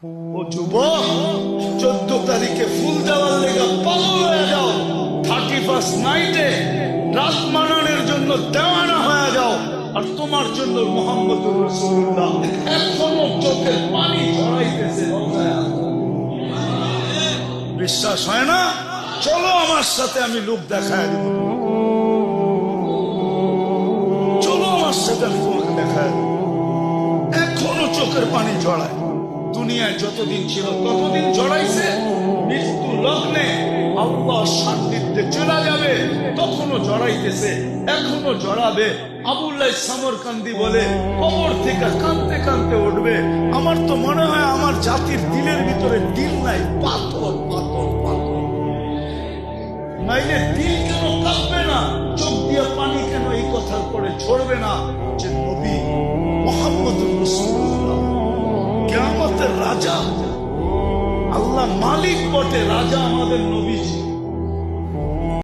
ও যুবক, 14 তারিখে ফুল দেওয়ার লেগে পাগল হয়ে যাও, 31st নাইটে রাত মানানোর জন্য দেওয়ানা হয়ে যাও, আর তোমার জন্য মুহাম্মদুর রাসূলুল্লাহ এখনো চোখের পানি ঝরাইতেছে। বিশ্বাস হয় না? চলো আমার সাথে, আমি লোক দেখায় দিব। চলো আমার সাথে, আমি তোমাকে দেখায় দিব। এখনো চোখের পানি ঝরায়। দুনিয়ায় যতদিন ছিল ততদিন জড়াইছে, মৃত্যু লগ্নে আল্লাহর সান্নিধ্যে চলে যাবে তখনও জড়াইতেছে, এখনো জড়াবে। আবুল্লাহ সামরকান্দি বলে, কবর থেকে কাঁদতে কাঁদতে উঠবে। আমার তো মনে হয় আমার জাতির দিলের ভিতরে দিল নাই, পাথর পাথর পাথর। নাইলে দিল কেন কাঁদবে না, চোখ দিয়ে পানি কেন এই কথার পরে ঝরবে না যে নবী মুহাম্মদুর রাসূলুল্লাহ কিয়ামতের রাজা, আল্লাহ মালিক বটে, রাজা আমাদের নবীজি।